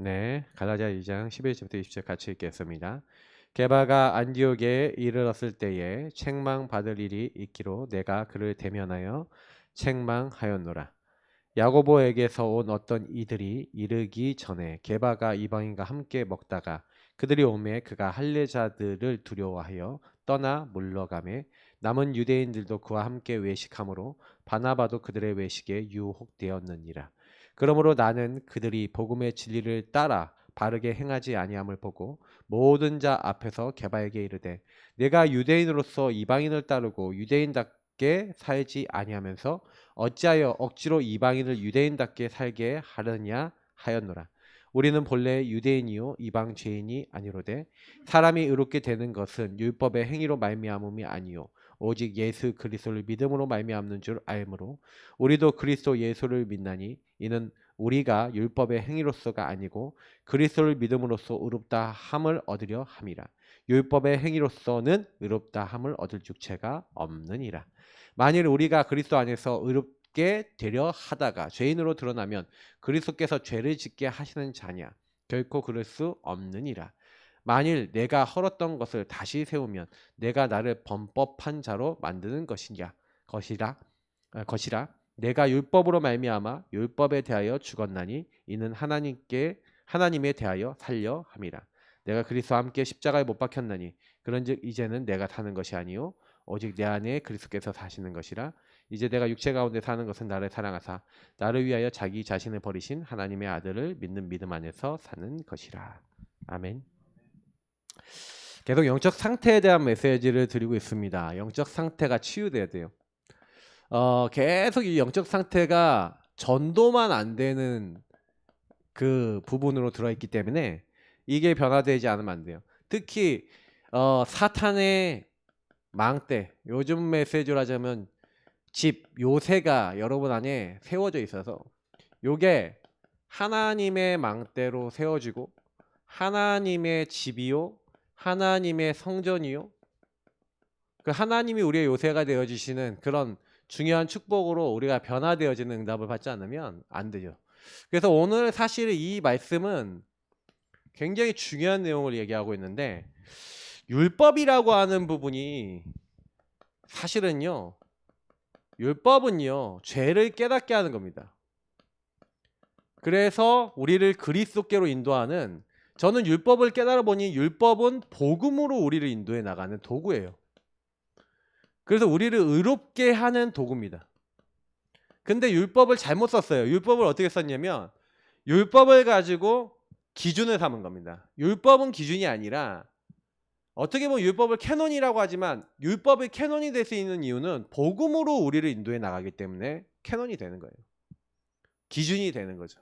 네, 갈라디아 2장 11절부터 20절 같이 읽겠습니다. 게바가 안디옥에 이르렀을 때에 책망받을 일이 있기로 내가 그를 대면하여 책망하였노라. 야고보에게서 온 어떤 이들이 이르기 전에 게바가 이방인과 함께 먹다가 그들이 오매 그가 할례자들을 두려워하여 떠나 물러가매 남은 유대인들도 그와 함께 외식하므로 바나바도 그들의 외식에 유혹되었느니라. 그러므로 나는 그들이 복음의 진리를 따라 바르게 행하지 아니함을 보고 모든 자 앞에서 게바에게 이르되 내가 유대인으로서 이방인을 따르고 유대인답게 살지 아니하면서 어찌하여 억지로 이방인을 유대인답게 살게 하느냐 하였노라. 우리는 본래 유대인이요 이방 죄인이 아니로되 사람이 의롭게 되는 것은 율법의 행위로 말미암음이 아니요 오직 예수 그리스도를 믿음으로 말미암는 줄 알므로 우리도 그리스도 예수를 믿나니 이는 우리가 율법의 행위로서가 아니고 그리스도를 믿음으로써 의롭다 함을 얻으려 함이라. 율법의 행위로서는 의롭다 함을 얻을 육체가 없느니라. 만일 우리가 그리스도 안에서 의롭게 되려 하다가 죄인으로 드러나면 그리스도께서 죄를 짓게 하시는 자냐? 결코 그럴 수 없느니라. 만일 내가 헐었던 것을 다시 세우면 내가 나를 범법한 자로 만드는 것이라. 내가 율법으로 말미암아 율법에 대하여 죽었나니 이는 하나님에 대하여 살려 함이라. 내가 그리스도와 함께 십자가에 못 박혔나니 그런즉 이제는 내가 사는 것이 아니요 오직 내 안에 그리스도께서 사시는 것이라. 이제 내가 육체 가운데 사는 것은 나를 사랑하사 나를 위하여 자기 자신을 버리신 하나님의 아들을 믿는 믿음 안에서 사는 것이라. 아멘. 계속 영적 상태에 대한 메시지를 드리고 있습니다. 영적 상태가 치유돼야 돼요. 계속 이 영적 상태가 전도만 안 되는 그 부분으로 들어있기 때문에 이게 변화되지 않으면 안 돼요. 특히 사탄의 망대, 요즘 메시지로 하자면 집, 요새가 여러분 안에 세워져 있어서 요게 하나님의 망대로 세워지고 하나님의 집이요 하나님의 성전이요 그 하나님이 우리의 요새가 되어지시는 그런 중요한 축복으로 우리가 변화되어지는 응답을 받지 않으면 안 되죠. 그래서 오늘 사실 이 말씀은 굉장히 중요한 내용을 얘기하고 있는데 율법이라고 하는 부분이 사실은요 율법은요 죄를 깨닫게 하는 겁니다. 그래서 우리를 그리스도께로 인도하는 저는 율법을 깨달아 보니 율법은 복음으로 우리를 인도해 나가는 도구예요. 그래서 우리를 의롭게 하는 도구입니다. 근데 율법을 잘못 썼어요. 율법을 어떻게 썼냐면 율법을 가지고 기준을 삼은 겁니다. 율법은 기준이 아니라 어떻게 보면 율법을 캐논이라고 하지만 율법이 캐논이 될 수 있는 이유는 복음으로 우리를 인도해 나가기 때문에 캐논이 되는 거예요. 기준이 되는 거죠.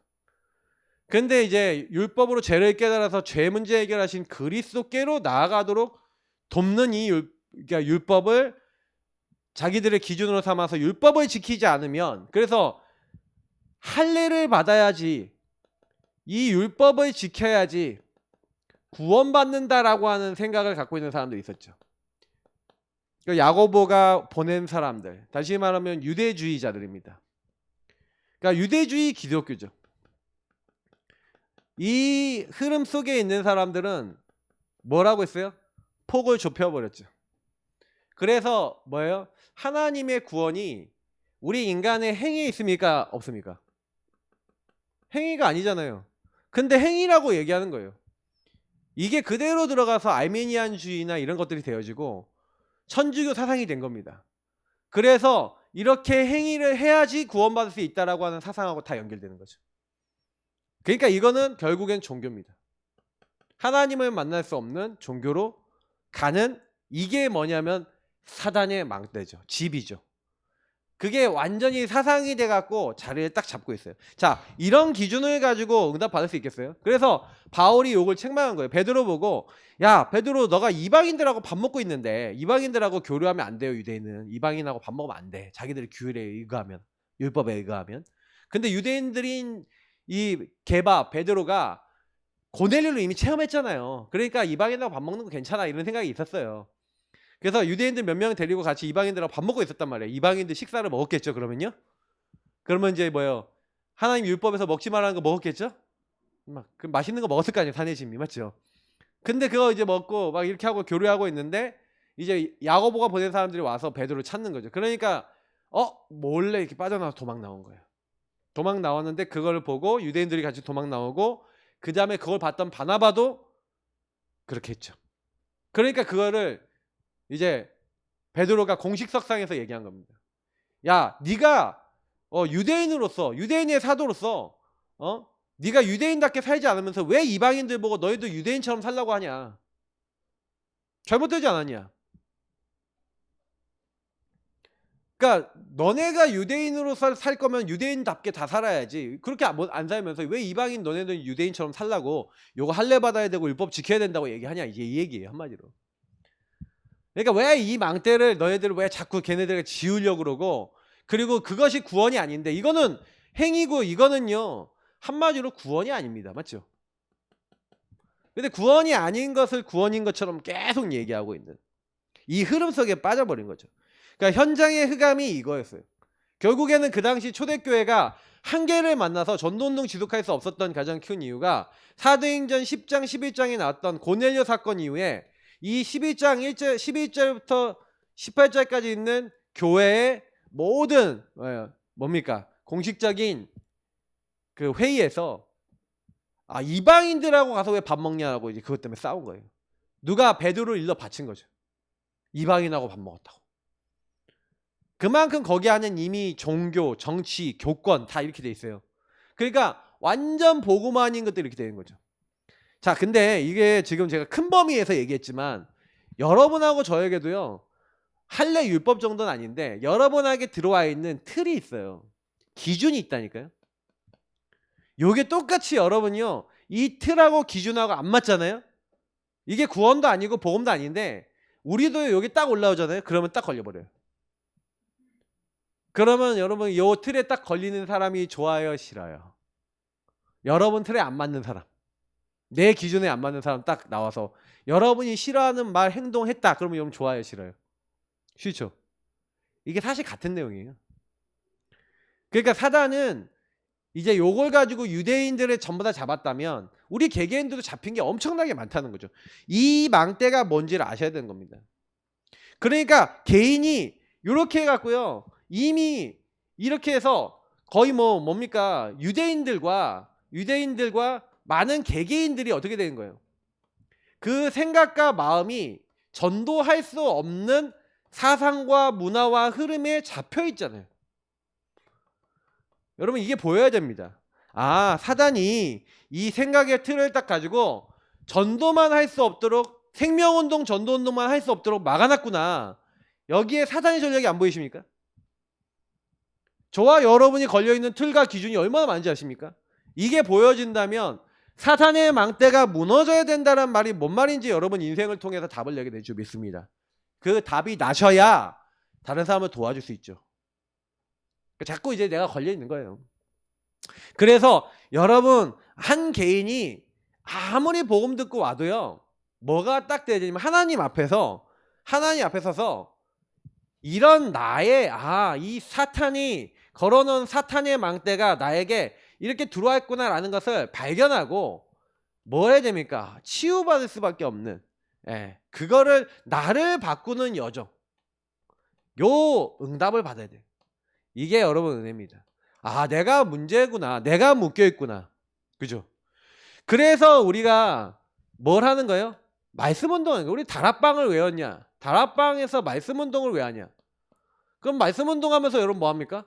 근데 이제 율법으로 죄를 깨달아서 죄 문제 해결하신 그리스도께로 나아가도록 돕는 그러니까 율법을 자기들의 기준으로 삼아서 율법을 지키지 않으면 그래서 할례를 받아야지 이 율법을 지켜야지 구원받는다라고 하는 생각을 갖고 있는 사람도 있었죠. 야고보가 보낸 사람들, 다시 말하면 유대주의자들입니다. 그러니까 유대주의 기독교죠. 이 흐름 속에 있는 사람들은 뭐라고 했어요? 폭을 좁혀버렸죠. 그래서 뭐예요? 하나님의 구원이 우리 인간의 행위에 있습니까? 없습니까? 행위가 아니잖아요. 근데 행위라고 얘기하는 거예요. 이게 그대로 들어가서 아르메니안주의나 이런 것들이 되어지고 천주교 사상이 된 겁니다. 그래서 이렇게 행위를 해야지 구원받을 수 있다라고 하는 사상하고 다 연결되는 거죠. 그러니까 이거는 결국엔 종교입니다. 하나님을 만날 수 없는 종교로 가는 이게 뭐냐면 사단의 망대죠. 집이죠. 그게 완전히 사상이 돼갖고 자리를 딱 잡고 있어요. 자, 이런 기준을 가지고 응답 받을 수 있겠어요? 그래서 바울이 욕을 책망한 거예요. 베드로 보고 야 베드로 너가 이방인들하고 밥 먹고 있는데 이방인들하고 교류하면 안 돼요. 유대인은 이방인하고 밥 먹으면 안 돼. 자기들의 규율에 의거하면 율법에 의거하면. 근데 유대인들인 이 게바 베드로가 고넬료를 이미 체험했잖아요. 그러니까 이방인하고 밥 먹는 거 괜찮아 이런 생각이 있었어요. 그래서 유대인들 몇 명 데리고 같이 이방인들하고 밥 먹고 있었단 말이에요. 이방인들 식사를 먹었겠죠. 그러면요. 그러면 이제 뭐예요? 하나님 율법에서 먹지 말라는 거 먹었겠죠? 막 그 맛있는 거 먹었을 거 아니에요, 사내심이. 맞죠? 근데 그거 이제 먹고 막 이렇게 하고 교류하고 있는데 이제 야고보가 보낸 사람들이 와서 베드로를 찾는 거죠. 그러니까 몰래 이렇게 빠져나와서 도망 나온 거예요. 도망 나왔는데 그걸 보고 유대인들이 같이 도망 나오고 그 다음에 그걸 봤던 바나바도 그렇게 했죠. 그러니까 그거를 이제 베드로가 공식석상에서 얘기한 겁니다. 야, 네가 유대인으로서, 유대인의 사도로서 네가 유대인답게 살지 않으면서 왜 이방인들 보고 너희도 유대인처럼 살라고 하냐? 잘못되지 않았냐? 그러니까 너네가 유대인으로서 살 거면 유대인답게 다 살아야지. 그렇게 안 살면서 왜 이방인 너네들 유대인처럼 살라고 요거 할례 받아야 되고 율법 지켜야 된다고 얘기하냐? 이게 이 얘기예요, 한마디로. 그러니까 왜 이 망대를 너희들 왜 자꾸 걔네들을 지우려고 그러고, 그리고 그것이 구원이 아닌데, 이거는 행위고 이거는요 한마디로 구원이 아닙니다. 맞죠? 근데 구원이 아닌 것을 구원인 것처럼 계속 얘기하고 있는 이 흐름 속에 빠져버린 거죠. 그러니까 현장의 흑암이 이거였어요. 결국에는 그 당시 초대교회가 한계를 만나서 전도운동 지속할 수 없었던 가장 큰 이유가 사도행전 10장 11장에 나왔던 고넬료 사건 이후에 이 11장 11절부터 18절까지 있는 교회의 모든 뭡니까? 공식적인 그 회의에서 이방인들하고 가서 왜 밥 먹냐고 이제 그것 때문에 싸운 거예요. 누가 베드로를 일러 바친 거죠. 이방인하고 밥 먹었다고. 그만큼 거기 안엔 이미 종교, 정치, 교권 다 이렇게 돼 있어요. 그러니까 완전 복음 아닌 것들이 이렇게 되는 거죠. 자, 근데 이게 지금 제가 큰 범위에서 얘기했지만 여러분하고 저에게도요 할례 율법 정도는 아닌데 여러분에게 들어와 있는 틀이 있어요. 기준이 있다니까요. 요게 똑같이 여러분이요 이 틀하고 기준하고 안 맞잖아요. 이게 구원도 아니고 복음도 아닌데 우리도 여기 딱 올라오잖아요. 그러면 딱 걸려버려요. 그러면 여러분 요 틀에 딱 걸리는 사람이 좋아요, 싫어요? 여러분 틀에 안 맞는 사람, 내 기준에 안 맞는 사람 딱 나와서 여러분이 싫어하는 말, 행동 했다. 그러면 여러분 좋아요, 싫어요? 싫죠? 이게 사실 같은 내용이에요. 그러니까 사단은 이제 요걸 가지고 유대인들을 전부 다 잡았다면 우리 개개인들도 잡힌 게 엄청나게 많다는 거죠. 이 망대가 뭔지를 아셔야 되는 겁니다. 그러니까 개인이 이렇게 해갖고요 이미 이렇게 해서 거의 뭡니까 유대인들과 많은 개개인들이 어떻게 되는 거예요? 그 생각과 마음이 전도할 수 없는 사상과 문화와 흐름에 잡혀 있잖아요. 여러분 이게 보여야 됩니다. 사단이 이 생각의 틀을 딱 가지고 전도만 할 수 없도록, 생명운동 전도운동만 할 수 없도록 막아놨구나. 여기에 사단의 전략이 안 보이십니까? 저와 여러분이 걸려있는 틀과 기준이 얼마나 많은지 아십니까? 이게 보여진다면 사탄의 망대가 무너져야 된다는 말이 뭔 말인지 여러분 인생을 통해서 답을 내게 될 줄 믿습니다. 그 답이 나셔야 다른 사람을 도와줄 수 있죠. 자꾸 이제 내가 걸려있는 거예요. 그래서 여러분 한 개인이 아무리 복음 듣고 와도요 뭐가 딱 돼야 되냐면 하나님 앞에서 서서 이런 나의 이 사탄이 걸어놓은 사탄의 망대가 나에게 이렇게 들어와 있구나 라는 것을 발견하고 뭐 해야 됩니까? 치유받을 수밖에 없는 그거를 나를 바꾸는 여정, 요 응답을 받아야 돼요. 이게 여러분 은혜입니다. 내가 문제구나, 내가 묶여있구나, 그죠? 그래서 우리가 뭘 하는 거예요? 말씀 운동하는 거예요. 우리 다락방을 왜 했냐? 다락방에서 말씀 운동을 왜 하냐? 그럼 말씀 운동하면서 여러분 뭐 합니까?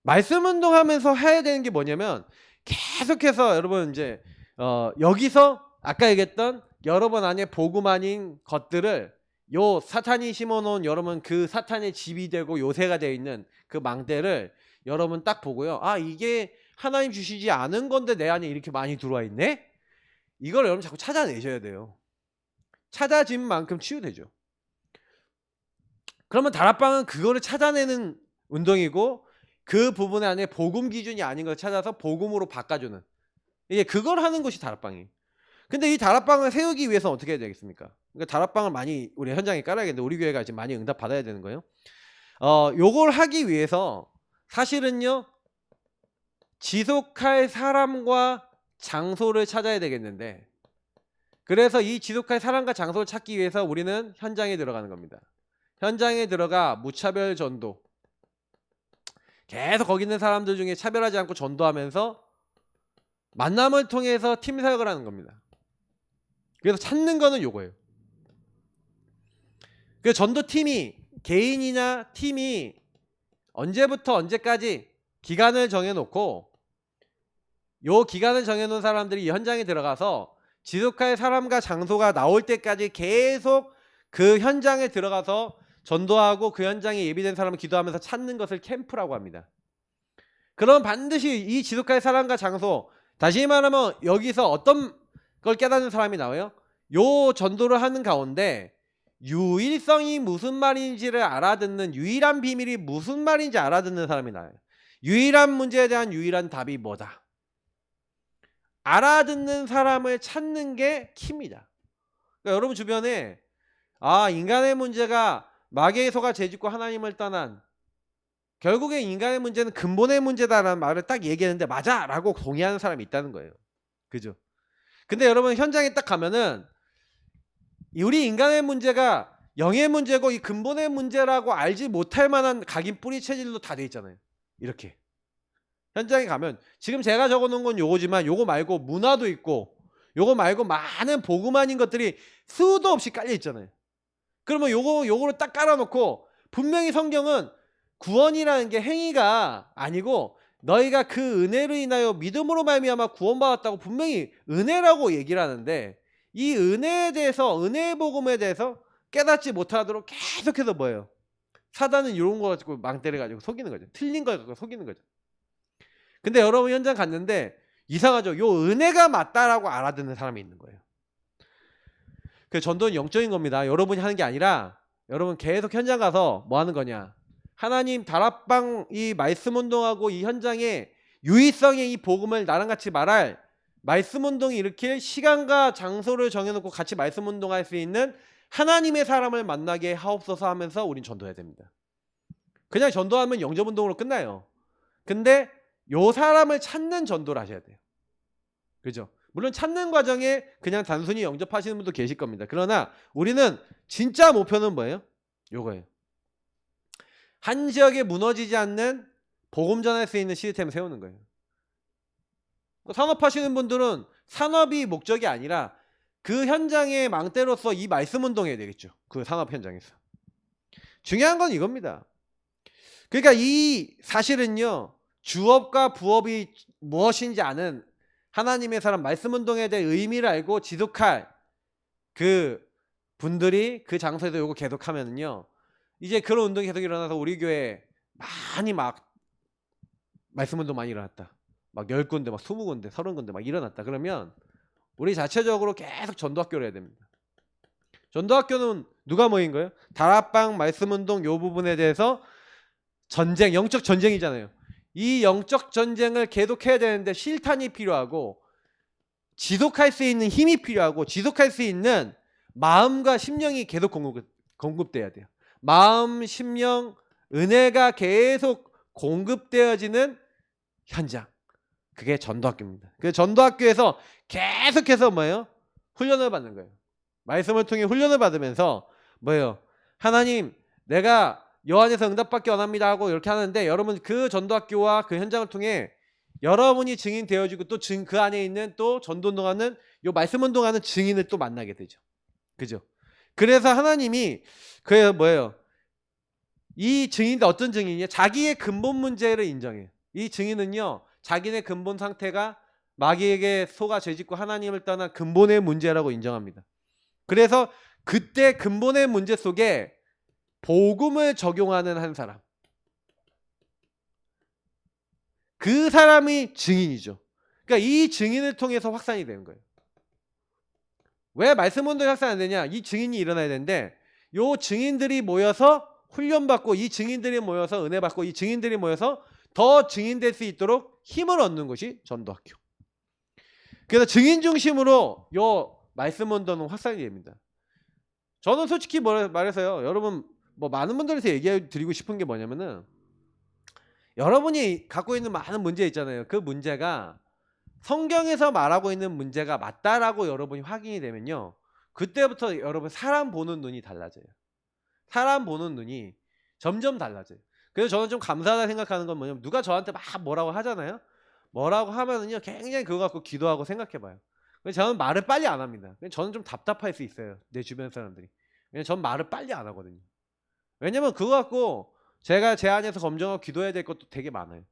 말씀 운동하면서 해야 되는 게 뭐냐면 계속해서 여러분 이제 여기서 아까 얘기했던 여러분 안에 복음 아닌 것들을 요 사탄이 심어놓은 여러분 그 사탄의 집이 되고 요새가 되어 있는 그 망대를 여러분 딱 보고요. 이게 하나님 주시지 않은 건데 내 안에 이렇게 많이 들어와 있네? 이걸 여러분 자꾸 찾아내셔야 돼요. 찾아진 만큼 치유되죠. 그러면 다락방은 그거를 찾아내는 운동이고 그 부분 안에 복음 기준이 아닌 걸 찾아서 복음으로 바꿔주는 이게 그걸 하는 것이 다락방이에요. 근데 이 다락방을 세우기 위해서 어떻게 해야 되겠습니까? 그러니까 다락방을 많이 우리 현장에 깔아야겠는데 우리 교회가 지금 많이 응답 받아야 되는 거예요. 요걸 하기 위해서 사실은요 지속할 사람과 장소를 찾아야 되겠는데, 그래서 이 지독할 사람과 장소를 찾기 위해서 우리는 현장에 들어가는 겁니다. 현장에 들어가 무차별 전도, 계속 거기 있는 사람들 중에 차별하지 않고 전도하면서 만남을 통해서 팀 사역을 하는 겁니다. 그래서 찾는 거는 요거예요. 그 전도팀이, 개인이나 팀이 언제부터 언제까지 기간을 정해놓고, 요 기간을 정해놓은 사람들이 이 현장에 들어가서 지속할 사람과 장소가 나올 때까지 계속 그 현장에 들어가서 전도하고 그 현장에 예비된 사람을 기도하면서 찾는 것을 캠프라고 합니다. 그럼 반드시 이 지속할 사람과 장소, 다시 말하면 여기서 어떤 걸 깨닫는 사람이 나와요? 요 전도를 하는 가운데 유일성이 무슨 말인지를 알아듣는, 유일한 비밀이 무슨 말인지 알아듣는 사람이 나와요. 유일한 문제에 대한 유일한 답이 뭐다? 알아듣는 사람을 찾는 게 키입니다. 그러니까 여러분 주변에 인간의 문제가 마귀의 소가 죄짓고 하나님을 떠난, 결국에 인간의 문제는 근본의 문제다라는 말을 딱 얘기했는데 맞아! 라고 동의하는 사람이 있다는 거예요. 그죠? 근데 여러분 현장에 딱 가면은 우리 인간의 문제가 영의 문제고 이 근본의 문제라고 알지 못할 만한 각인 뿌리 체질로 다 돼 있잖아요. 이렇게 현장에 가면 지금 제가 적어놓은 건 요거지만 요거 말고 문화도 있고 요거 말고 많은 복음 아닌 것들이 수도 없이 깔려 있잖아요. 그러면 요거를 딱 깔아놓고, 분명히 성경은 구원이라는 게 행위가 아니고 너희가 그 은혜로 인하여 믿음으로 말미암아 구원받았다고 분명히 은혜라고 얘기를 하는데, 이 은혜에 대해서, 은혜의 복음에 대해서 깨닫지 못하도록 계속해서 뭐예요? 사단은 이런 거 가지고 망대를 가지고 속이는 거죠. 틀린 걸 가지고 속이는 거죠. 근데 여러분 현장 갔는데 이상하죠? 요 은혜가 맞다라고 알아듣는 사람이 있는 거예요. 그 전도는 영적인 겁니다. 여러분이 하는 게 아니라 여러분 계속 현장 가서 뭐 하는 거냐? 하나님 다락방 이 말씀 운동하고 이 현장에 유의성의 이 복음을 나랑 같이 말할, 말씀 운동이 일으킬 시간과 장소를 정해놓고 같이 말씀 운동할 수 있는 하나님의 사람을 만나게 하옵소서 하면서 우린 전도해야 됩니다. 그냥 전도하면 영접 운동으로 끝나요. 근데 요 사람을 찾는 전도를 하셔야 돼요. 그죠? 물론 찾는 과정에 그냥 단순히 영접하시는 분도 계실 겁니다. 그러나 우리는 진짜 목표는 뭐예요? 요거예요. 한 지역에 무너지지 않는 복음 전할 수 있는 시스템을 세우는 거예요. 산업하시는 분들은 산업이 목적이 아니라 그 현장의 망대로서 이 말씀 운동해야 되겠죠. 그 산업 현장에서. 중요한 건 이겁니다. 그러니까 이 사실은요, 주업과 부업이 무엇인지 아는 하나님의 사람, 말씀 운동에 대해 의미를 알고 지속할 그 분들이 그 장소에서 요거 계속하면은요, 이제 그런 운동이 계속 일어나서 우리 교회에 많이 막 말씀 운동 많이 일어났다. 막 10군데, 막 20군데, 30군데 막 일어났다. 그러면 우리 자체적으로 계속 전도학교를 해야 됩니다. 전도학교는 누가 모인 거예요? 다락방, 말씀 운동 요 부분에 대해서 전쟁, 영적 전쟁이잖아요. 이 영적 전쟁을 계속해야 되는데 실탄이 필요하고 지속할 수 있는 힘이 필요하고 지속할 수 있는 마음과 심령이 계속 공급돼야 돼요. 마음, 심령, 은혜가 계속 공급되어지는 현장. 그게 전도학교입니다. 그 전도학교에서 계속해서 뭐예요? 훈련을 받는 거예요. 말씀을 통해 훈련을 받으면서 뭐예요? 하나님, 내가 여 안에서 응답받기 원합니다 하고 이렇게 하는데, 여러분 그 전도학교와 그 현장을 통해 여러분이 증인 되어지고 또 그 안에 있는 또 전도 운동하는 요 말씀 운동하는 증인을 또 만나게 되죠. 그죠? 그래서 하나님이 그래서 뭐예요? 이 증인들 어떤 증인이냐? 자기의 근본 문제를 인정해요. 이 증인은요, 자기네 근본 상태가 마귀에게 속아 죄짓고 하나님을 떠난 근본의 문제라고 인정합니다. 그래서 그때 근본의 문제 속에 복음을 적용하는 한 사람, 그 사람이 증인이죠. 그러니까 이 증인을 통해서 확산이 되는 거예요. 왜 말씀 운동이 확산 안 되냐? 이 증인이 일어나야 되는데, 요 증인들이 모여서 훈련받고, 이 증인들이 모여서 은혜 받고, 이 증인들이 모여서 더 증인될 수 있도록 힘을 얻는 것이 전도학교. 그래서 증인 중심으로 요 말씀 운동은 확산이 됩니다. 저는 솔직히 말해서요, 여러분 뭐 많은 분들한테 얘기해 드리고 싶은 게 뭐냐면은, 여러분이 갖고 있는 많은 문제 있잖아요. 그 문제가 성경에서 말하고 있는 문제가 맞다라고 여러분이 확인이 되면요. 그때부터 여러분 사람 보는 눈이 달라져요. 사람 보는 눈이 점점 달라져요. 그래서 저는 좀 감사하다 생각하는 건 뭐냐면 누가 저한테 막 뭐라고 하잖아요. 뭐라고 하면은요 굉장히 그거 갖고 기도하고 생각해봐요. 그래서 저는 말을 빨리 안 합니다. 저는 좀 답답할 수 있어요. 내 주변 사람들이. 왜냐면 전 말을 빨리 안 하거든요. 왜냐면 그거 갖고 제가 제 안에서 검증하고 기도해야 될 것도 되게 많아요.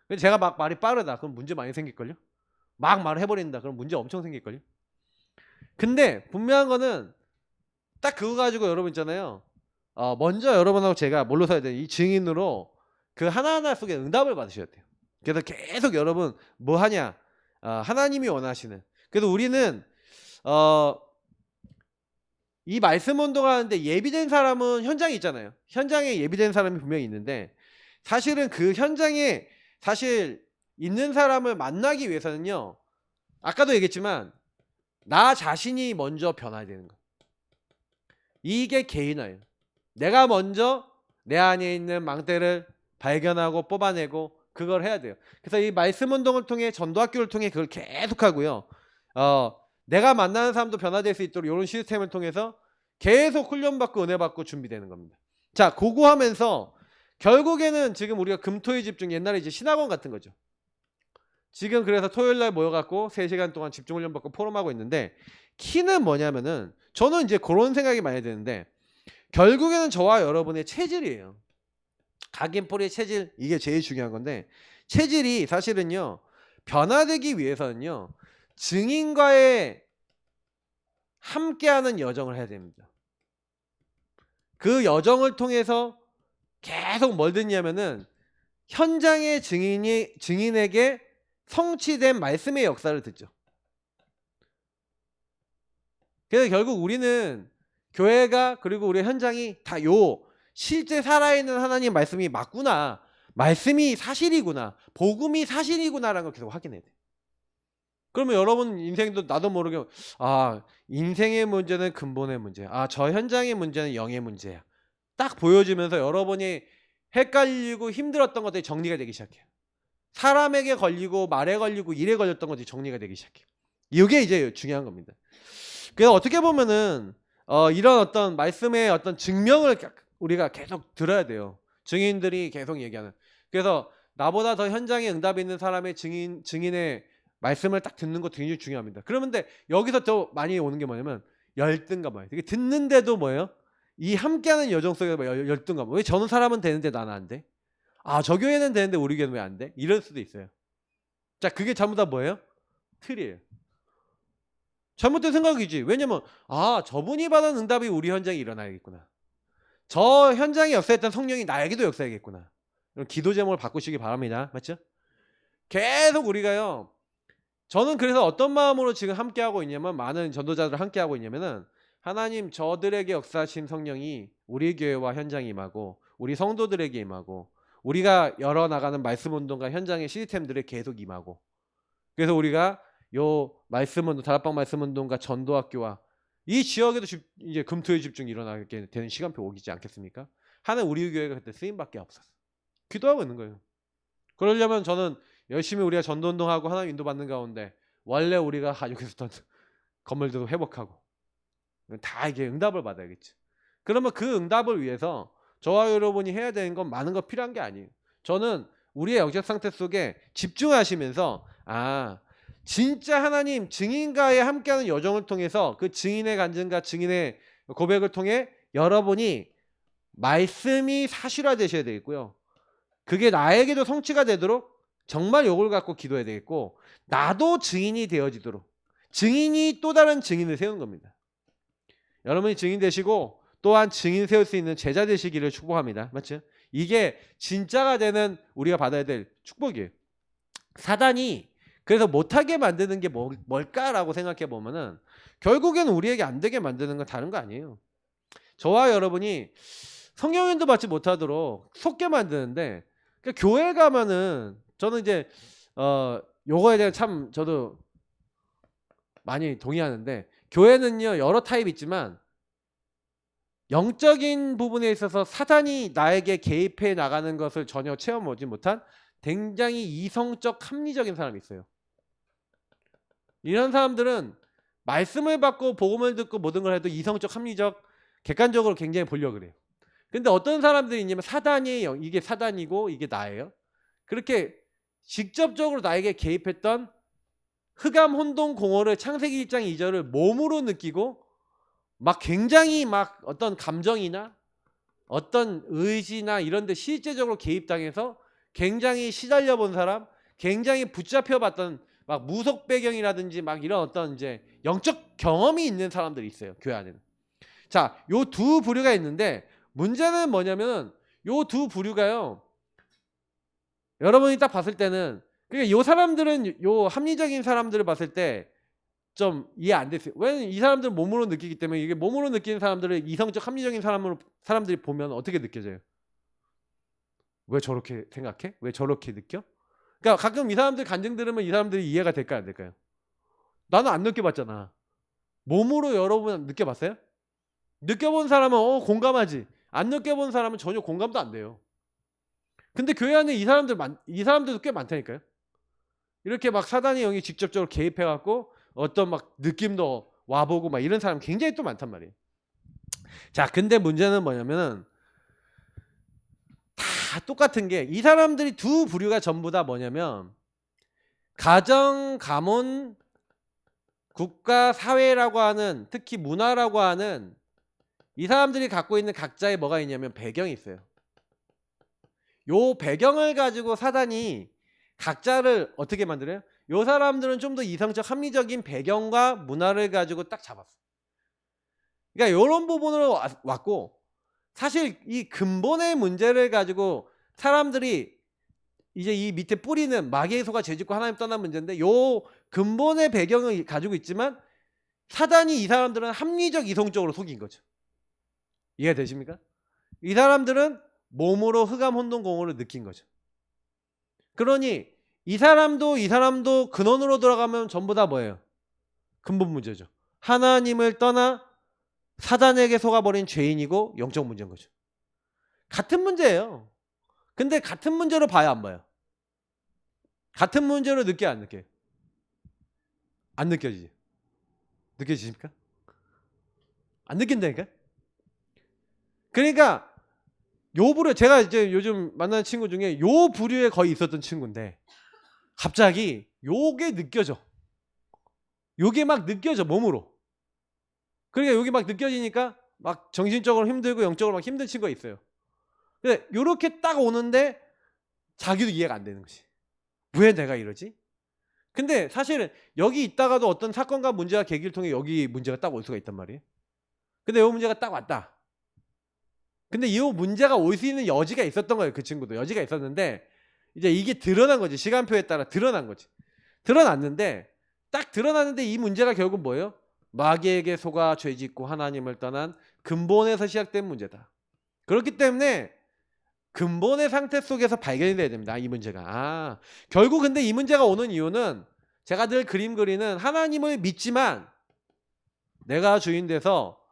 그래서 제가 막 말이 빠르다. 그럼 문제 많이 생길걸요? 막 말을 해버린다. 그럼 문제 엄청 생길걸요? 근데 분명한 거는 딱 그거 가지고 여러분 있잖아요. 먼저 여러분하고 제가 뭘로 사야 돼요? 이 증인으로 그 하나하나 속에 응답을 받으셔야 돼요. 그래서 계속 여러분 뭐 하냐? 하나님이 원하시는. 그래서 우리는 이 말씀 운동하는데 예비된 사람은 현장에 있잖아요. 현장에 예비된 사람이 분명히 있는데 사실은 그 현장에 사실 있는 사람을 만나기 위해서는요. 아까도 얘기했지만 나 자신이 먼저 변화해야 되는 거예요. 이게 개인화예요. 내가 먼저 내 안에 있는 망대를 발견하고 뽑아내고 그걸 해야 돼요. 그래서 이 말씀 운동을 통해 전도학교를 통해 그걸 계속 하고요. 내가 만나는 사람도 변화될 수 있도록 이런 시스템을 통해서 계속 훈련받고 은혜받고 준비되는 겁니다. 자, 그거 하면서 결국에는 지금 우리가 금토일 집중 옛날에 이제 신학원 같은 거죠. 지금 그래서 토요일날 모여갖고 3시간 동안 집중훈련 받고 포럼하고 있는데 키는 뭐냐면은 저는 이제 그런 생각이 많이 드는데 결국에는 저와 여러분의 체질이에요. 각인포리의 체질 이게 제일 중요한 건데 체질이 사실은요 변화되기 위해서는요 증인과의 함께하는 여정을 해야 됩니다. 그 여정을 통해서 계속 뭘 듣냐면은 현장의 증인에게 성취된 말씀의 역사를 듣죠. 그래서 결국 우리는 교회가 그리고 우리 현장이 다 요 실제 살아있는 하나님 말씀이 맞구나. 말씀이 사실이구나. 복음이 사실이구나라는 걸 계속 확인해야 돼. 그러면 여러분 인생도 나도 모르게 인생의 문제는 근본의 문제야. 저 현장의 문제는 영의 문제야. 딱 보여지면서 여러분이 헷갈리고 힘들었던 것들이 정리가 되기 시작해요. 사람에게 걸리고 말에 걸리고 일에 걸렸던 것들이 정리가 되기 시작해요. 이게 이제 중요한 겁니다. 그래서 어떻게 보면은 이런 어떤 말씀의 어떤 증명을 우리가 계속 들어야 돼요. 증인들이 계속 얘기하는. 그래서 나보다 더 현장에 응답이 있는 사람의 증인의 말씀을 딱 듣는 것도 굉장히 중요합니다. 그러는데 여기서 더 많이 오는 게 뭐냐면 열등감 뭐예요. 이게 듣는데도 뭐예요? 이 함께하는 여정 속에 열등감. 왜 저는 사람은 되는데 나는 안 돼? 저 교회는 되는데 우리 교회는 왜 안 돼? 이럴 수도 있어요. 자, 그게 전부 다 뭐예요? 틀이에요. 잘못된 생각이지. 왜냐면 저분이 받은 응답이 우리 현장에 일어나야겠구나. 저 현장에 역사했던 성령이 나에게도 역사하겠구나. 기도 제목을 바꾸시기 바랍니다. 맞죠? 계속 우리가요. 저는 그래서 어떤 마음으로 지금 함께하고 있냐면 많은 전도자들 함께하고 있냐면은 하나님 저들에게 역사하신 성령이 우리 교회와 현장에 임하고 우리 성도들에게 임하고 우리가 열어나가는 말씀 운동과 현장의 시스템들에 계속 임하고 그래서 우리가 요 말씀 운동 다락방 말씀 운동과 전도학교와 이 지역에도 이제 금토일 집중이 일어나게 되는 시간표 오기지 않겠습니까? 하는 우리 교회가 그때 쓰임밖에 없었어. 기도하고 있는 거예요. 그러려면 저는 열심히 우리가 전도운동하고 하나님 인도받는 가운데 원래 우리가 가지고 있었던 건물들도 회복하고 다 이게 응답을 받아야겠지. 그러면 그 응답을 위해서 저와 여러분이 해야 되는 건 많은 거 필요한 게 아니에요. 저는 우리의 영적 상태 속에 집중하시면서 진짜 하나님 증인과의 함께하는 여정을 통해서 그 증인의 간증과 증인의 고백을 통해 여러분이 말씀이 사실화 되셔야 되겠고요. 그게 나에게도 성취가 되도록 정말 요걸 갖고 기도해야 되겠고 나도 증인이 되어지도록 증인이 또 다른 증인을 세우는 겁니다. 여러분이 증인 되시고 또한 증인 세울 수 있는 제자 되시기를 축복합니다. 맞죠? 이게 진짜가 되는 우리가 받아야 될 축복이에요. 사단이 그래서 못하게 만드는 게 뭘까라고 생각해 보면은 결국에는 우리에게 안 되게 만드는 건 다른 거 아니에요. 저와 여러분이 성령인도 받지 못하도록 속게 만드는데 그러니까 교회 가면은 저는 이제 요거에 대해 참 저도 많이 동의하는데 교회는요 여러 타입이 있지만 영적인 부분에 있어서 사단이 나에게 개입해 나가는 것을 전혀 체험하지 못한 굉장히 이성적 합리적인 사람이 있어요. 이런 사람들은 말씀을 받고 복음을 듣고 모든 걸 해도 이성적, 합리적, 객관적으로 굉장히 보려고 그래요. 근데 어떤 사람들이 있냐면 사단이 이게 사단이고 이게 나예요. 그렇게 직접적으로 나에게 개입했던 흑암 혼돈 공허를 창세기 1장 2절을 몸으로 느끼고 막 굉장히 막 어떤 감정이나 어떤 의지나 이런 데 실제적으로 개입당해서 굉장히 시달려 본 사람, 굉장히 붙잡혀 봤던 막 무속 배경이라든지 막 이런 어떤 이제 영적 경험이 있는 사람들이 있어요. 교회 안에는. 자, 요 두 부류가 있는데 문제는 뭐냐면 요 두 부류가요. 여러분이 딱 봤을 때는 그러니까 요 사람들은 요 합리적인 사람들을 봤을 때 좀 이해 안 됐어요. 왜냐면 이 사람들은 몸으로 느끼기 때문에 이게 몸으로 느끼는 사람들을 이성적 합리적인 사람들이 보면 어떻게 느껴져요? 왜 저렇게 생각해? 왜 저렇게 느껴? 그러니까 가끔 이 사람들 간증 들으면 이 사람들이 이해가 될까요? 안 될까요? 나는 안 느껴봤잖아. 몸으로 여러분 느껴봤어요? 느껴본 사람은 공감하지. 안 느껴본 사람은 전혀 공감도 안 돼요. 근데 교회 안에 이 사람들도 꽤 많다니까요. 이렇게 막 사단의 영이 직접적으로 개입해갖고 어떤 막 느낌도 와보고 막 이런 사람 굉장히 또 많단 말이에요. 자, 근데 문제는 뭐냐면은 다 똑같은 게 이 사람들이 두 부류가 전부 다 뭐냐면 가정, 가문, 국가, 사회라고 하는 특히 문화라고 하는 이 사람들이 갖고 있는 각자의 뭐가 있냐면 배경이 있어요. 요 배경을 가지고 사단이 각자를 어떻게 만들어요? 요 사람들은 좀 더 이성적 합리적인 배경과 문화를 가지고 딱 잡았어. 그러니까 요런 부분으로 왔고 사실 이 근본의 문제를 가지고 사람들이 이제 이 밑에 뿌리는 마귀의 소가 죄짓고 하나님 떠난 문제인데 요 근본의 배경을 가지고 있지만 사단이 이 사람들은 합리적 이성적으로 속인 거죠. 이해가 되십니까? 이 사람들은 몸으로 흑암 혼돈 공허를 느낀 거죠. 그러니 이 사람도 근원으로 들어가면 전부 다 뭐예요? 근본 문제죠. 하나님을 떠나 사단에게 속아버린 죄인이고 영적 문제인 거죠. 같은 문제예요. 근데 같은 문제로 봐야 안 봐요? 같은 문제로 느껴 안 느껴요? 안 느껴지지? 느껴지십니까? 안 느낀다니까? 그러니까 요 부류 제가 이제 요즘 만나는 친구 중에 요 부류에 거의 있었던 친구인데 갑자기 요게 느껴져. 요게 막 느껴져 몸으로. 그러니까 요게 막 느껴지니까 막 정신적으로 힘들고 영적으로 막 힘든 친구가 있어요. 근데 요렇게 딱 오는데 자기도 이해가 안 되는 거지. 왜 내가 이러지? 근데 사실은 여기 있다가도 어떤 사건과 문제와 계기를 통해 여기 문제가 딱 올 수가 있단 말이에요. 근데 요 문제가 딱 왔다. 근데 이 문제가 올 수 있는 여지가 있었던 거예요. 그 친구도 여지가 있었는데 이제 이게 드러난 거지. 시간표에 따라 드러난 거지. 드러났는데 딱 드러났는데 이 문제가 결국 뭐예요? 마귀에게 속아 죄짓고 하나님을 떠난 근본에서 시작된 문제다. 그렇기 때문에 근본의 상태 속에서 발견이 돼야 됩니다. 이 문제가. 결국 근데 이 문제가 오는 이유는 제가 늘 그림 그리는 하나님을 믿지만 내가 주인 돼서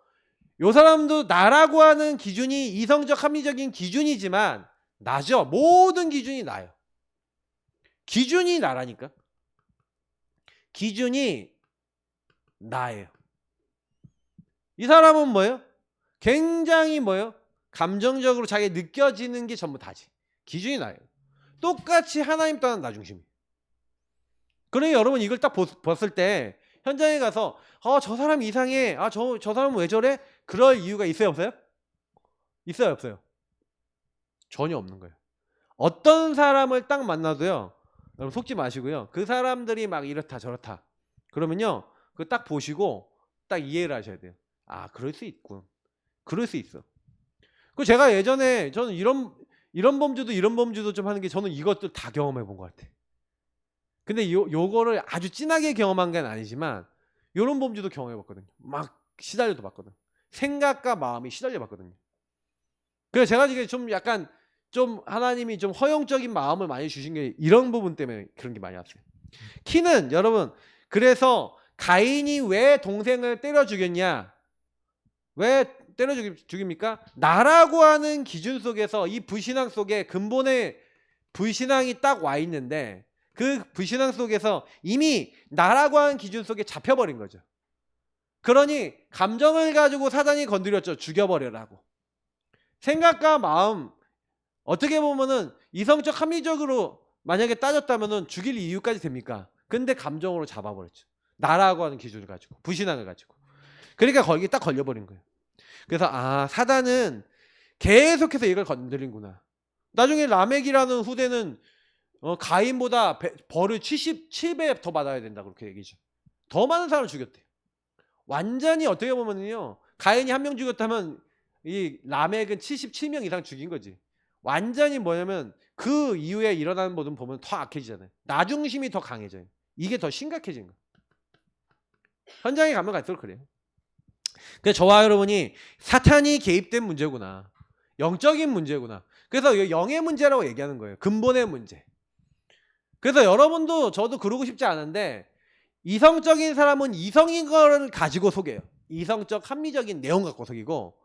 요 사람도 나라고 하는 기준이 이성적 합리적인 기준이지만 나죠. 모든 기준이 나요. 기준이 나라니까. 기준이 나예요. 이 사람은 뭐예요? 굉장히 뭐예요? 감정적으로 자기 느껴지는 게 전부 다지. 기준이 나예요. 똑같이 하나님 떠난 나 중심이. 그러니 여러분 이걸 딱 봤을 때 현장에 가서 저 사람 이상해. 저 사람은 왜 저래? 그럴 이유가 있어요 없어요? 있어요 없어요? 전혀 없는 거예요. 어떤 사람을 딱 만나도요. 여러분 속지 마시고요. 그 사람들이 막 이렇다 저렇다. 그러면요. 그거 딱 보시고 딱 이해를 하셔야 돼요. 그럴 수 있군. 그럴 수 있어. 그 제가 예전에 저는 이런 범주도 좀 하는 게 저는 이것도 다 경험해 본 것 같아. 근데 요거를 아주 진하게 경험한 건 아니지만 요런 범주도 경험해 봤거든요. 막 시달려도 봤거든. 생각과 마음이 시달려 봤거든요. 그래서 제가 지금 좀 약간 좀 하나님이 좀 허용적인 마음을 많이 주신 게 이런 부분 때문에 그런 게 많이 왔어요. 키는 여러분 그래서 가인이 왜 동생을 때려 죽였냐? 왜 때려 죽입니까? 나라고 하는 기준 속에서 이 불신앙 속에 근본의 불신앙이 딱 와 있는데 그 불신앙 속에서 이미 나라고 하는 기준 속에 잡혀버린 거죠. 그러니 감정을 가지고 사단이 건드렸죠. 죽여버려라고. 생각과 마음, 어떻게 보면은 이성적 합리적으로 만약에 따졌다면은 죽일 이유까지 됩니까? 근데 감정으로 잡아버렸죠. 나라고 하는 기준을 가지고, 불신앙을 가지고. 그러니까 거기 딱 걸려버린 거예요. 그래서 사단은 계속해서 이걸 건드린구나. 나중에 라멕이라는 후대는 가인보다 벌을 77배 더 받아야 된다 그렇게 얘기죠. 더 많은 사람을 죽였대요. 완전히 어떻게 보면요, 가인이 한 명 죽였다면 이 라멕은 77명 이상 죽인 거지. 완전히 뭐냐면 그 이후에 일어나는 모든 보면 더 악해지잖아요. 나 중심이 더 강해져요. 이게 더 심각해진 거예요. 현장에 가면 갈수록 그래요. 그래서 저와 여러분이 사탄이 개입된 문제구나. 영적인 문제구나. 그래서 영의 문제라고 얘기하는 거예요. 근본의 문제. 그래서 여러분도 저도 그러고 싶지 않은데, 이성적인 사람은 이성인 걸 가지고 속여요. 이성적 합리적인 내용 갖고 속이고,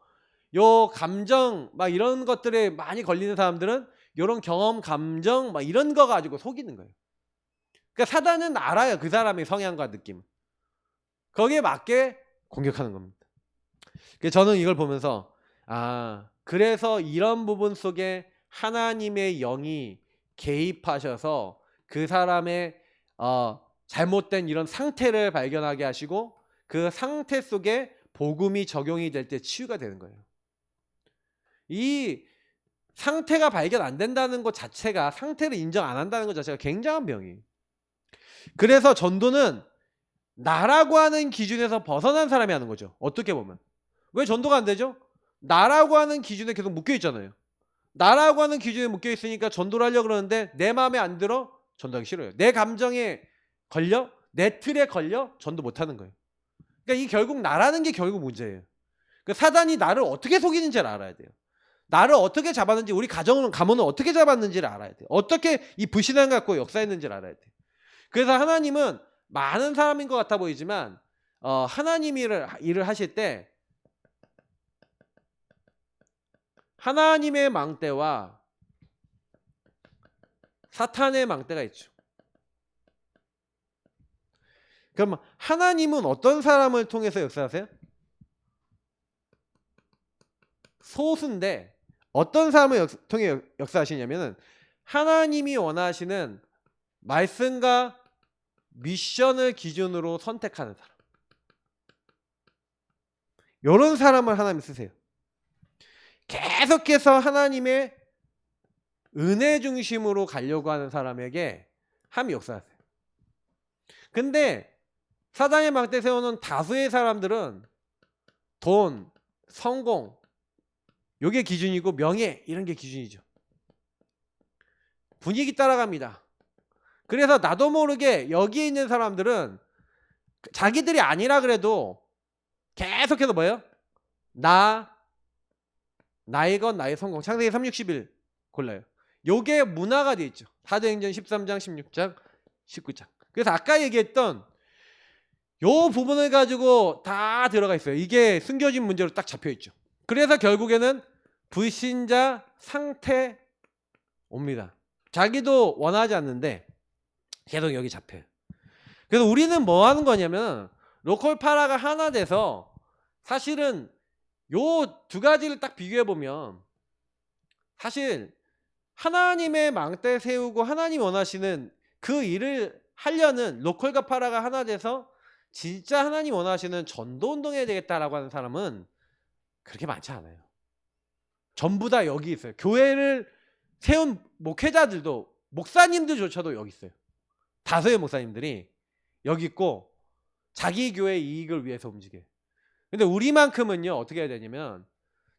요 감정 막 이런 것들에 많이 걸리는 사람들은 요런 경험, 감정 막 이런 거 가지고 속이는 거예요. 그러니까 사단은 알아요. 그 사람의 성향과 느낌. 거기에 맞게 공격하는 겁니다. 그래서 저는 이걸 보면서 그래서 이런 부분 속에 하나님의 영이 개입하셔서 그 사람의 잘못된 이런 상태를 발견하게 하시고 그 상태 속에 복음이 적용이 될 때 치유가 되는 거예요. 이 상태가 발견 안 된다는 것 자체가, 상태를 인정 안 한다는 것 자체가 굉장한 병이에요. 그래서 전도는 나라고 하는 기준에서 벗어난 사람이 하는 거죠. 어떻게 보면. 왜 전도가 안 되죠? 나라고 하는 기준에 계속 묶여 있잖아요. 나라고 하는 기준에 묶여 있으니까 전도를 하려고 그러는데 내 마음에 안 들어? 전도하기 싫어요. 내 감정에 걸려? 내 틀에 걸려? 전도 못 하는 거예요. 그러니까 이 결국 나라는 게 결국 문제예요. 그러니까 사단이 나를 어떻게 속이는지를 알아야 돼요. 나를 어떻게 잡았는지, 우리 가문은 어떻게 잡았는지를 알아야 돼요. 어떻게 이 불신앙 갖고 역사했는지를 알아야 돼요. 그래서 하나님은 많은 사람인 것 같아 보이지만 하나님이 일을 하실 때 하나님의 망대와 사탄의 망대가 있죠. 그럼 하나님은 어떤 사람을 통해서 역사하세요? 소수인데 어떤 사람을 통해 역사하시냐면은 하나님이 원하시는 말씀과 미션을 기준으로 선택하는 사람. 이런 사람을 하나님 쓰세요. 계속해서 하나님의 은혜 중심으로 가려고 하는 사람에게 하나님 역사하세요. 근데 사단의 망대 세우는 다수의 사람들은 돈, 성공, 요게 기준이고 명예 이런 게 기준이죠. 분위기 따라갑니다. 그래서 나도 모르게 여기에 있는 사람들은 자기들이 아니라 그래도 계속해서 뭐예요? 나의 것, 나의 성공. 창세기 3:61 골라요. 요게 문화가 돼 있죠. 사도행전 13장, 16장, 19장. 그래서 아까 얘기했던 요 부분을 가지고 다 들어가 있어요. 이게 숨겨진 문제로 딱 잡혀 있죠. 그래서 결국에는 불신자 상태 옵니다. 자기도 원하지 않는데 계속 여기 잡혀요. 그래서 우리는 뭐 하는 거냐면 로컬 파라가 하나 돼서 사실은 요 두 가지를 딱 비교해 보면 사실 하나님의 망대 세우고 하나님 원하시는 그 일을 하려는 로컬과 파라가 하나 돼서 진짜 하나님 원하시는 전도운동 해야 되겠다라고 하는 사람은 그렇게 많지 않아요. 전부 다 여기 있어요. 교회를 세운 목회자들도, 목사님들조차도 여기 있어요. 다수의 목사님들이 여기 있고 자기 교회 이익을 위해서 움직여요. 근데 우리만큼은요 어떻게 해야 되냐면,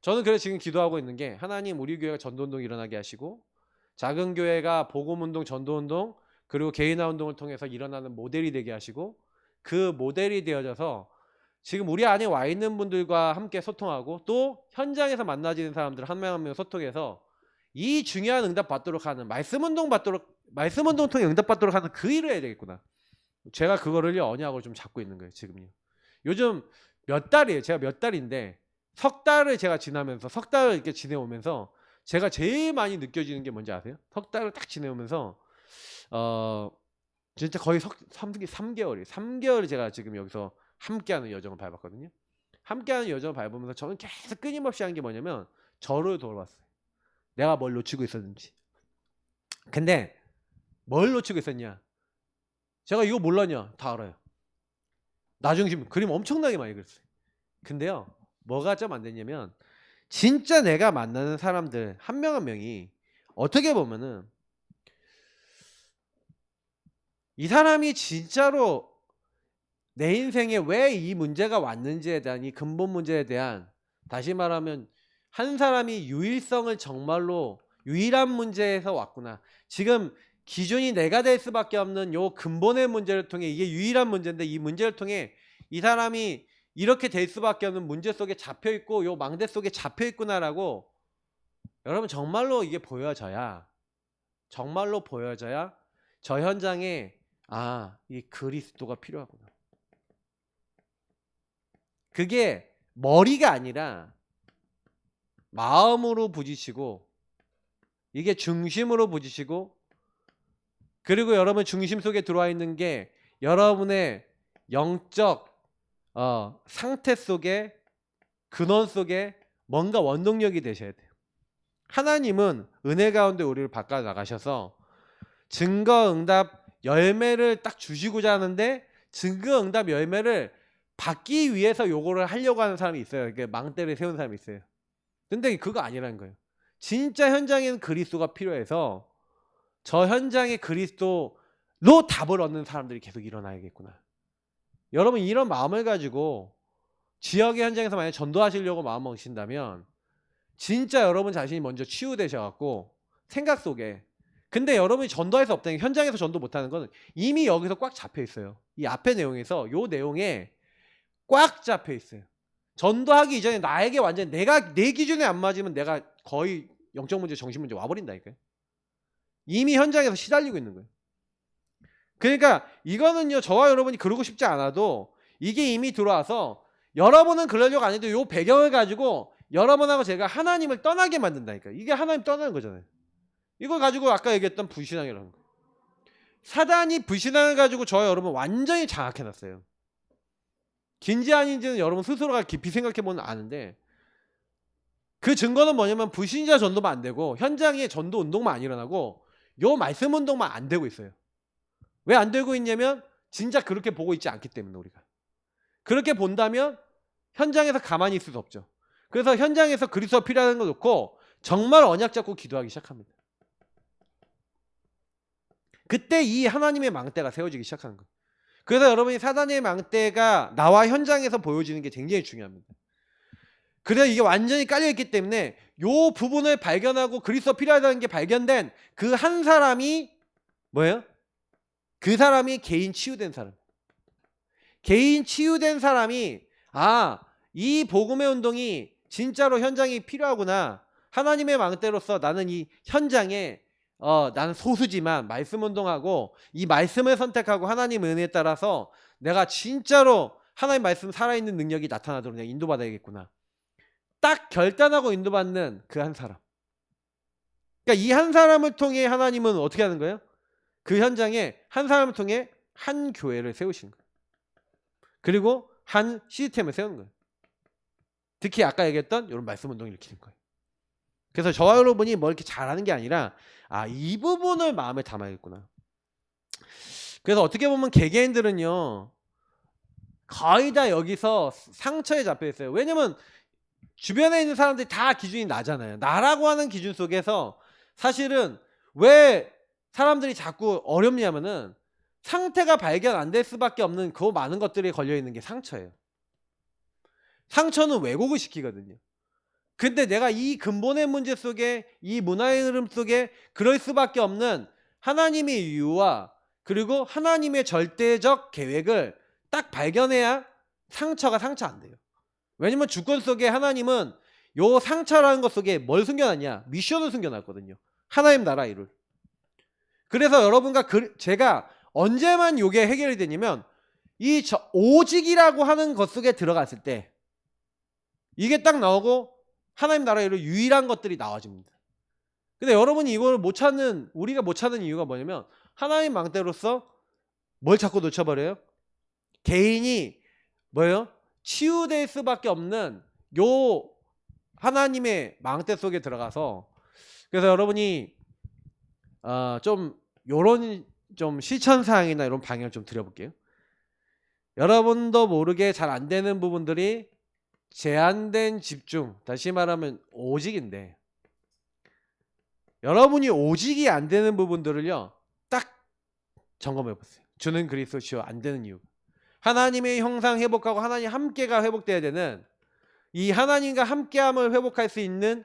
저는 그래서 지금 기도하고 있는 게 하나님 우리 교회가 전도운동 일어나게 하시고 작은 교회가 복음운동, 전도운동 그리고 개인화 운동을 통해서 일어나는 모델이 되게 하시고 그 모델이 되어져서 지금 우리 안에 와 있는 분들과 함께 소통하고 또 현장에서 만나지는 사람들 한 명 한 명 소통해서 이 중요한 응답 받도록 하는 말씀 운동 통해 응답 받도록 하는 그 일을 해야 되겠구나. 제가 그거를요 언약으로 좀 잡고 있는 거예요 지금요. 요즘 몇 달이에요. 제가 몇 달인데 석 달을 제가 지나면서, 석 달을 이렇게 지내오면서 제가 제일 많이 느껴지는 게 뭔지 아세요? 석 달을 딱 지내오면서 진짜 거의 3개월이에요. 3개월 제가 지금 여기서 함께하는 여정을 밟았거든요. 함께하는 여정을 밟으면서 저는 계속 끊임없이 한 게 뭐냐면 저를 돌아봤어요. 내가 뭘 놓치고 있었는지. 근데 뭘 놓치고 있었냐? 제가 이거 몰랐냐? 다 알아요. 나중심 그림 엄청나게 많이 그렸어요. 근데요, 뭐가 좀 안 됐냐면 진짜 내가 만나는 사람들 한 명 한 명이 어떻게 보면은 이 사람이 진짜로 내 인생에 왜 이 문제가 왔는지에 대한 이 근본 문제에 대한, 다시 말하면 한 사람이 유일성을 정말로 유일한 문제에서 왔구나. 지금 기준이 내가 될 수밖에 없는 요 근본의 문제를 통해, 이게 유일한 문제인데 이 문제를 통해 이 사람이 이렇게 될 수밖에 없는 문제 속에 잡혀 있고 요 망대 속에 잡혀 있구나라고 여러분 정말로 이게 보여져야, 정말로 보여져야 저 현장에 이 그리스도가 필요하구나. 그게 머리가 아니라 마음으로 부딪히고, 이게 중심으로 부딪히고, 그리고 여러분 중심 속에 들어와 있는 게 여러분의 영적 상태 속에, 근원 속에 뭔가 원동력이 되셔야 돼요. 하나님은 은혜 가운데 우리를 바꿔 나가셔서 증거응답 열매를 딱 주시고자 하는데, 증거응답 열매를 받기 위해서 요거를 하려고 하는 사람이 있어요. 이게 망대를 세운 사람이 있어요. 근데 그거 아니라는 거예요. 진짜 현장에는 그리스도가 필요해서 저 현장의 그리스도로 답을 얻는 사람들이 계속 일어나야겠구나. 여러분 이런 마음을 가지고 지역의 현장에서 만약에 전도하시려고 마음 먹으신다면 진짜 여러분 자신이 먼저 치유되셔갖고 생각 속에, 근데 여러분이 전도할 수 없다는 게, 현장에서 전도 못하는 건 이미 여기서 꽉 잡혀 있어요. 이 앞의 내용에서 요 내용에 꽉 잡혀 있어요. 전도하기 이전에 나에게 완전히 내가 내 기준에 안 맞으면 내가 거의 영적 문제, 정신 문제 와버린다니까요. 이미 현장에서 시달리고 있는 거예요. 그러니까 이거는요, 저와 여러분이 그러고 싶지 않아도 이게 이미 들어와서 여러분은 그러려고 안 해도 요 배경을 가지고 여러분하고 제가 하나님을 떠나게 만든다니까요. 이게 하나님 떠나는 거잖아요. 이걸 가지고 아까 얘기했던 불신앙이라는 거. 사단이 불신앙을 가지고 저와 여러분 완전히 장악해놨어요. 긴지 아닌지는 여러분 스스로가 깊이 생각해보면 아는데, 그 증거는 뭐냐면 불신자 전도만 안 되고 현장에 전도 운동만 안 일어나고 요 말씀 운동만 안 되고 있어요. 왜 안 되고 있냐면 진짜 그렇게 보고 있지 않기 때문에. 우리가 그렇게 본다면 현장에서 가만히 있을 수 없죠. 그래서 현장에서 그리스도가 필요하다는 거 놓고 정말 언약 잡고 기도하기 시작합니다. 그때 이 하나님의 망대가 세워지기 시작하는 거예요. 그래서 여러분이 사단의 망대가 나와 현장에서 보여지는 게 굉장히 중요합니다. 그래서 이게 완전히 깔려있기 때문에 요 부분을 발견하고 그리스도 필요하다는 게 발견된 그 한 사람이 뭐예요? 그 사람이 개인 치유된 사람. 개인 치유된 사람이 이 복음의 운동이 진짜로 현장이 필요하구나. 하나님의 망대로서 나는 이 현장에 나는 소수지만 말씀 운동하고 이 말씀을 선택하고 하나님 은혜에 따라서 내가 진짜로 하나님 말씀 살아있는 능력이 나타나도록 내가 인도받아야겠구나. 딱 결단하고 인도받는 그 한 사람. 그러니까 이 한 사람을 통해 하나님은 어떻게 하는 거예요? 그 현장에 한 사람을 통해 한 교회를 세우시는 거예요. 그리고 한 시스템을 세우는 거예요. 특히 아까 얘기했던 이런 말씀 운동을 일으키는 거예요. 그래서 저와 여러분이 뭐 이렇게 잘하는 게 아니라 이 부분을 마음에 담아야겠구나. 그래서 어떻게 보면 개개인들은요 거의 다 여기서 상처에 잡혀 있어요. 왜냐면 주변에 있는 사람들이 다 기준이 나잖아요. 나라고 하는 기준 속에서 사실은 왜 사람들이 자꾸 어렵냐면은 상태가 발견 안 될 수밖에 없는 그 많은 것들이 걸려있는 게 상처예요. 상처는 왜곡을 시키거든요. 근데 내가 이 근본의 문제 속에, 이 문화의 흐름 속에 그럴 수밖에 없는 하나님의 이유와 그리고 하나님의 절대적 계획을 딱 발견해야 상처가 상처 안 돼요. 왜냐면 주권 속에 하나님은 요 상처라는 것 속에 뭘 숨겨놨냐? 미션을 숨겨놨거든요. 하나님 나라 일을. 그래서 여러분과 제가 언제만 요게 해결이 되냐면 이 오직이라고 하는 것 속에 들어갔을 때 이게 딱 나오고 하나님 나라 일을 유일한 것들이 나와집니다. 근데 여러분이 이걸 못 찾는, 우리가 못 찾는 이유가 뭐냐면 하나님 망대로서 뭘 자꾸 놓쳐버려요? 개인이 뭐예요? 치유될 수밖에 없는 요 하나님의 망대 속에 들어가서, 그래서 여러분이 좀 요런 좀 실천사항이나 이런 방향을 좀 드려볼게요. 여러분도 모르게 잘 안 되는 부분들이 제한된 집중, 다시 말하면 오직인데, 여러분이 오직이 안 되는 부분들을요 딱 점검해 보세요. 주는 그리스도 치유 안 되는 이유, 하나님의 형상 회복하고 하나님 함께가 회복돼야 되는 이 하나님과 함께함을 회복할 수 있는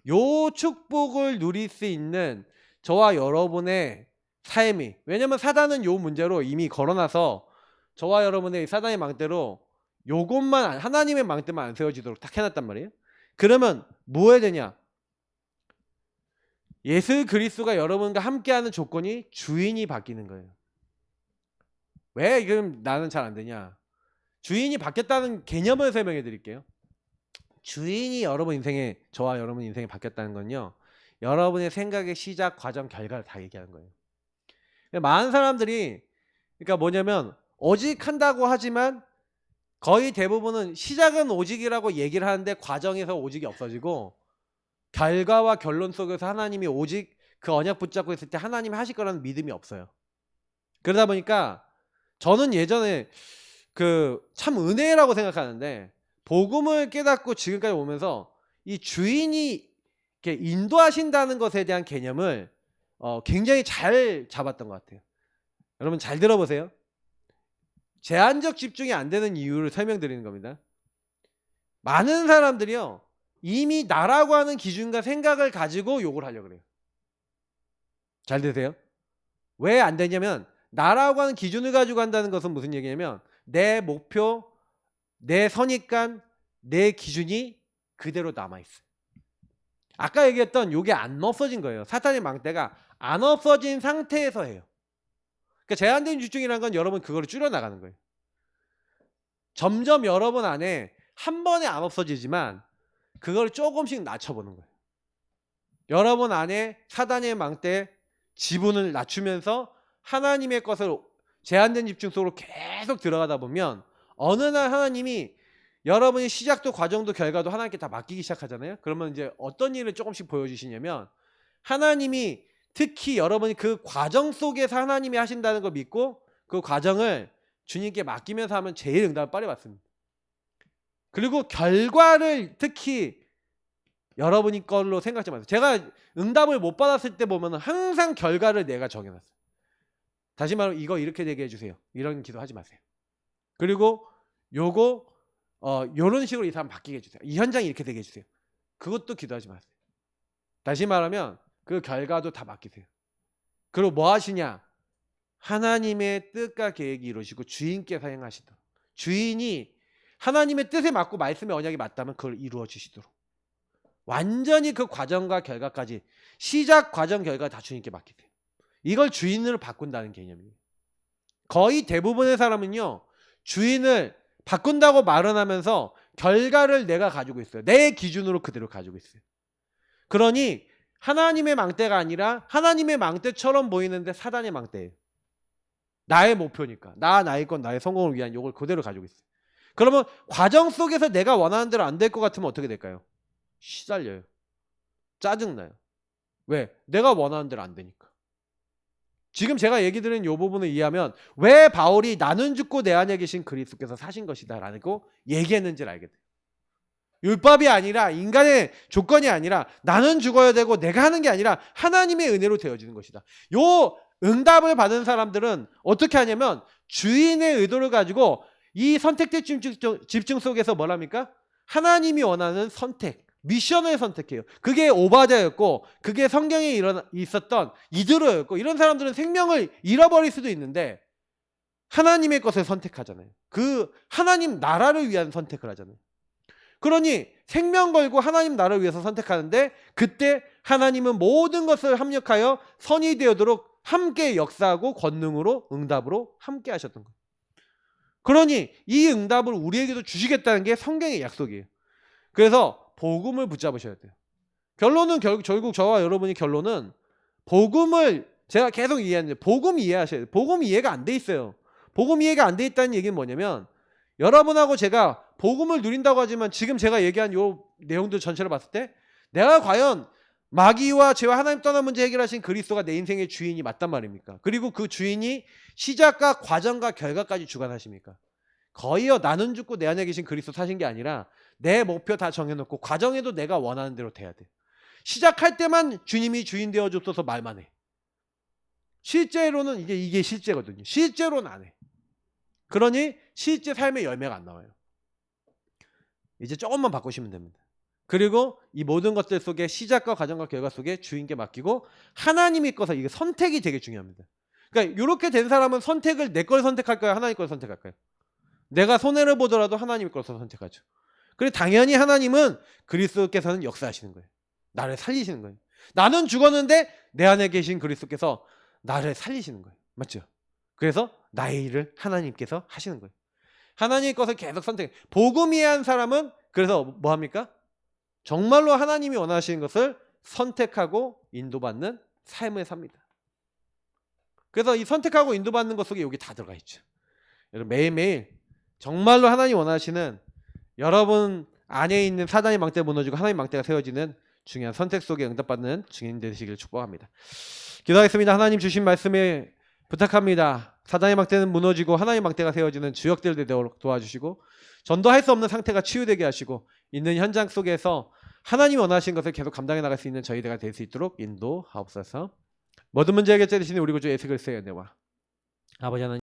요 축복을 누릴 수 있는 저와 여러분의 삶이, 왜냐면 사단은 요 문제로 이미 걸어놔서 저와 여러분의 사단의 망대로 요것만, 하나님의 망대만 안 세워지도록 딱 해놨단 말이에요. 그러면 뭐 해야 되냐? 예수 그리스도가 여러분과 함께하는 조건이 주인이 바뀌는 거예요. 왜 그럼 나는 잘 안 되냐? 주인이 바뀌었다는 개념을 설명해 드릴게요. 주인이 여러분 인생에, 저와 여러분 인생에 바뀌었다는 건요, 여러분의 생각의 시작, 과정, 결과를 다 얘기하는 거예요. 많은 사람들이, 그러니까 뭐냐면 오직한다고 하지만 거의 대부분은 시작은 오직이라고 얘기를 하는데 과정에서 오직이 없어지고, 결과와 결론 속에서 하나님이 오직 그 언약 붙잡고 있을 때 하나님이 하실 거라는 믿음이 없어요. 그러다 보니까 저는 예전에 그 참 은혜라고 생각하는데, 복음을 깨닫고 지금까지 오면서 이 주인이 이렇게 인도하신다는 것에 대한 개념을 굉장히 잘 잡았던 것 같아요. 여러분 잘 들어보세요. 제한적 집중이 안 되는 이유를 설명드리는 겁니다. 많은 사람들이요 이미 나라고 하는 기준과 생각을 가지고 욕을 하려고 그래요. 잘 들으세요. 왜 안 되냐면, 나라고 하는 기준을 가지고 한다는 것은 무슨 얘기냐면, 내 목표, 내 선입관, 내 기준이 그대로 남아있어요. 아까 얘기했던 요게 안 없어진 거예요. 사탄의 망대가 안 없어진 상태에서 해요. 그러니까 제한된 집중이라는 건 여러분 그거를 줄여나가는 거예요. 점점 여러분 안에 한 번에 안 없어지지만 그걸 조금씩 낮춰보는 거예요. 여러분 안에 사단의 망대 지분을 낮추면서 하나님의 것을 제한된 집중 속으로 계속 들어가다 보면 어느 날 하나님이 여러분의 시작도 과정도 결과도 하나님께 다 맡기기 시작하잖아요. 그러면 이제 어떤 일을 조금씩 보여주시냐면, 하나님이 특히 여러분이 그 과정 속에서 하나님이 하신다는 걸 믿고 그 과정을 주님께 맡기면서 하면 제일 응답을 빨리 받습니다. 그리고 결과를 특히 여러분이 걸로 생각하지 마세요. 제가 응답을 못 받았을 때 보면 항상 결과를 내가 정해놨어요. 다시 말하면 이거 이렇게 되게 해주세요, 이런 기도 하지 마세요. 그리고 요거 요런 식으로 이 사람 바뀌게 해주세요, 이 현장이 이렇게 되게 해주세요, 그것도 기도하지 마세요. 다시 말하면 그 결과도 다 맡기세요. 그리고 뭐 하시냐? 하나님의 뜻과 계획이 이루어지고 주인께서 행하시도록, 주인이 하나님의 뜻에 맞고 말씀의 언약이 맞다면 그걸 이루어 주시도록 완전히 그 과정과 결과까지, 시작, 과정, 결과 다 주님께 맡기세요. 이걸 주인으로 바꾼다는 개념이에요. 거의 대부분의 사람은요 주인을 바꾼다고 말은 하면서 결과를 내가 가지고 있어요. 내 기준으로 그대로 가지고 있어요. 그러니 하나님의 망대가 아니라 하나님의 망대처럼 보이는데 사단의 망대예요. 나의 목표니까, 나의 건 나의 성공을 위한 이걸 그대로 가지고 있어요. 그러면 과정 속에서 내가 원하는 대로 안 될 것 같으면 어떻게 될까요? 시달려요. 짜증나요. 왜? 내가 원하는 대로 안 되니까. 지금 제가 얘기 드린 이 부분을 이해하면 왜 바울이 나는 죽고 내 안에 계신 그리스도께서 사신 것이다 라고 얘기했는지를 알게 돼요. 율법이 아니라, 인간의 조건이 아니라, 나는 죽어야 되고 내가 하는 게 아니라 하나님의 은혜로 되어지는 것이다. 요 응답을 받은 사람들은 어떻게 하냐면 주인의 의도를 가지고 이 선택된 집중 속에서 뭐랍니까? 하나님이 원하는 선택, 미션을 선택해요. 그게 오바자였고, 그게 성경에 있었던 이드로였고, 이런 사람들은 생명을 잃어버릴 수도 있는데 하나님의 것을 선택하잖아요. 그 하나님 나라를 위한 선택을 하잖아요. 그러니 생명 걸고 하나님 나라를 위해서 선택하는데, 그때 하나님은 모든 것을 합력하여 선이 되어도록 함께 역사하고 권능으로, 응답으로 함께 하셨던 거예요. 그러니 이 응답을 우리에게도 주시겠다는 게 성경의 약속이에요. 그래서 복음을 붙잡으셔야 돼요. 결론은 결국 저와 여러분이 결론은 복음을 제가 계속 이해하는데 복음 이해하셔야 돼요. 복음 이해가 안 돼 있어요. 복음 이해가 안 돼 있다는 얘기는 뭐냐면 여러분하고 제가 복음을 누린다고 하지만 지금 제가 얘기한 요 내용들 전체를 봤을 때 내가 과연 마귀와 죄와 하나님 떠난 문제 해결하신 그리스도가 내 인생의 주인이 맞단 말입니까? 그리고 그 주인이 시작과 과정과 결과까지 주관하십니까? 거의요 나는 죽고 내 안에 계신 그리스도 사신 게 아니라 내 목표 다 정해놓고 과정에도 내가 원하는 대로 돼야 돼. 시작할 때만 주님이 주인 되어줬어서 말만 해. 실제로는 이게 실제거든요. 실제로는 안 해. 그러니 실제 삶의 열매가 안 나와요. 이제 조금만 바꾸시면 됩니다. 그리고 이 모든 것들 속에 시작과 과정과 결과 속에 주인께 맡기고 하나님이 꺼서 이게 선택이 되게 중요합니다. 그러니까 이렇게 된 사람은 선택을 내 걸 선택할까요? 하나님 걸 선택할까요? 내가 손해를 보더라도 하나님 걸 선택하죠. 그리고 당연히 하나님은 그리스도께서는 역사하시는 거예요. 나를 살리시는 거예요. 나는 죽었는데 내 안에 계신 그리스도께서 나를 살리시는 거예요. 맞죠? 그래서 나의 일을 하나님께서 하시는 거예요. 하나님 것을 계속 선택해. 복음 이해한 사람은 그래서 뭐 합니까? 정말로 하나님이 원하시는 것을 선택하고 인도받는 삶을 삽니다. 그래서 이 선택하고 인도받는 것 속에 여기 다 들어가 있죠. 여러분 매일매일 정말로 하나님 원하시는 여러분 안에 있는 사단의 망대가 무너지고 하나님의 망대가 세워지는 중요한 선택 속에 응답받는 증인 되시기를 축복합니다. 기도하겠습니다. 하나님 주신 말씀에 부탁합니다. 사단의 망대는 무너지고 하나님의 망대가 세워지는 주역들 되도록 도와주시고 전도할 수 없는 상태가 치유되게 하시고 있는 현장 속에서 하나님이 원하신 것을 계속 감당해 나갈 수 있는 저희들가 될 수 있도록 인도하옵소서. 모든 문제 해결자 되시는 우리 구주 예수 그리스도의 은혜와 아버지 하나님